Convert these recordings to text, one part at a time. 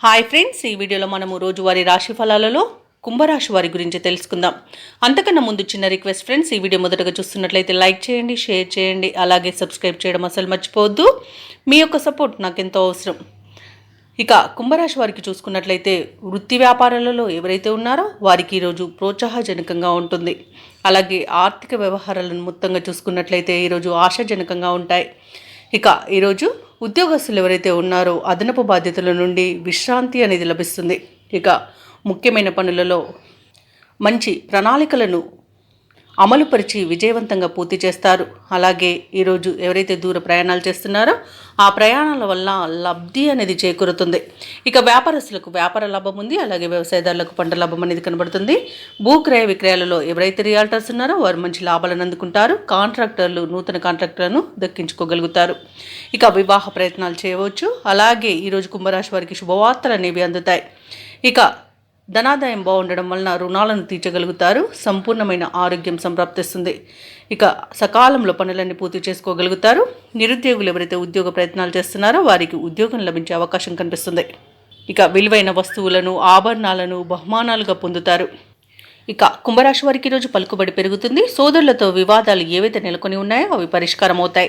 Hi friends, ఈ వీడియోలో మనము రోజువారీ రాశి ఫలాలలో కుంభరాశి వారి గురించి తెలుసుకుందాం. అంతకన్నా ముందు చిన్న రిక్వెస్ట్ ఫ్రెండ్స్, ఈ వీడియో మొదటగా చూస్తున్నట్లయితే లైక్ చేయండి, షేర్ చేయండి, అలాగే సబ్స్క్రైబ్ చేయడం అసలు మర్చిపోవద్దు. మీ యొక్క సపోర్ట్ నాకు ఎంతో అవసరం. ఇక కుంభరాశి వారికి చూసుకున్నట్లయితే వృత్తి వ్యాపారాలలో ఎవరైతే ఉన్నారో వారికి ఈరోజు ప్రోత్సాహజనకంగా ఉంటుంది. అలాగే ఆర్థిక వ్యవహారాలను మొత్తంగా చూసుకున్నట్లయితే ఈరోజు ఆశాజనకంగా ఉంటాయి. ఇక ఈరోజు ఉద్యోగస్తులు ఎవరైతే ఉన్నారో అదనపు బాధ్యతల నుండి విశ్రాంతి అనేది లభిస్తుంది. ఇక ముఖ్యమైన పనులలో మంచి ప్రణాళికలను అమలుపరిచి విజయవంతంగా పూర్తి చేస్తారు. అలాగే ఈరోజు ఎవరైతే దూర ప్రయాణాలు చేస్తున్నారో ఆ ప్రయాణాల వల్ల లబ్ధి అనేది చేకూరుతుంది. ఇక వ్యాపారస్తులకు వ్యాపార లాభం ఉంది. అలాగే వ్యవసాయదారులకు పంట లాభం అనేది కనబడుతుంది. భూక్రయ విక్రయాలలో ఎవరైతే రియాల్టర్స్ ఉన్నారో వారు మంచి లాభాలను అందుకుంటారు. కాంట్రాక్టర్లు నూతన కాంట్రాక్టర్లను దక్కించుకోగలుగుతారు. ఇక వివాహ ప్రయత్నాలు చేయవచ్చు. అలాగే ఈరోజు కుంభరాశి వారికి శుభవార్తలు అనేవి అందుతాయి. ఇక ధనాదాయం బాగుండడం వలన రుణాలను తీర్చగలుగుతారు. సంపూర్ణమైన ఆరోగ్యం సంప్రాప్తిస్తుంది. ఇక సకాలంలో పనులన్నీ పూర్తి చేసుకోగలుగుతారు. నిరుద్యోగులు ఎవరైతే ఉద్యోగ ప్రయత్నాలు చేస్తున్నారో వారికి ఉద్యోగం లభించే అవకాశం కనిపిస్తుంది. ఇక విలువైన వస్తువులను ఆభరణాలను బహుమానాలుగా పొందుతారు. ఇక కుంభరాశి వారికి ఈరోజు పలుకుబడి పెరుగుతుంది. సోదరులతో వివాదాలు ఏవైతే నెలకొని ఉన్నాయో అవి పరిష్కారం అవుతాయి.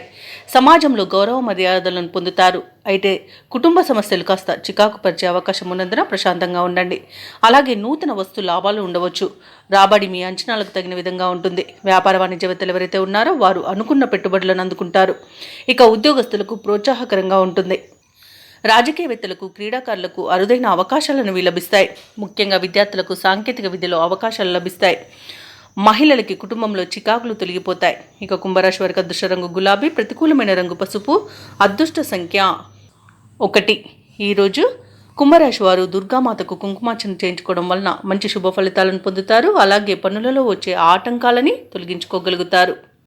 సమాజంలో గౌరవ మర్యాదలను పొందుతారు. అయితే కుటుంబ సమస్యలు కాస్త చికాకు పరిచే అవకాశం ఉన్నందున ప్రశాంతంగా ఉండండి. అలాగే నూతన వస్తు లాభాలు ఉండవచ్చు. రాబడి మీ అంచనాలకు తగిన విధంగా ఉంటుంది. వ్యాపార వాణిజ్యవేత్తలు ఎవరైతే ఉన్నారో వారు అనుకున్న పెట్టుబడులను అందుకుంటారు. ఇక ఉద్యోగస్తులకు ప్రోత్సాహకరంగా ఉంటుంది. రాజకీయవేత్తలకు క్రీడాకారులకు అరుదైన అవకాశాలను లభిస్తాయి. ముఖ్యంగా విద్యార్థులకు సాంకేతిక విద్యలో అవకాశాలు లభిస్తాయి. మహిళలకి కుటుంబంలో చికాకులు తొలగిపోతాయి. ఇక కుంభరాశి వారికి అదృష్ట రంగు గులాబీ, ప్రతికూలమైన రంగు పసుపు, అదృష్ట సంఖ్య 1. ఈరోజు కుంభరాశి వారు దుర్గామాతకు కుంకుమార్చన చేయించుకోవడం వలన మంచి శుభ ఫలితాలను పొందుతారు. అలాగే పనులలో వచ్చే ఆటంకాలని తొలగించుకోగలుగుతారు.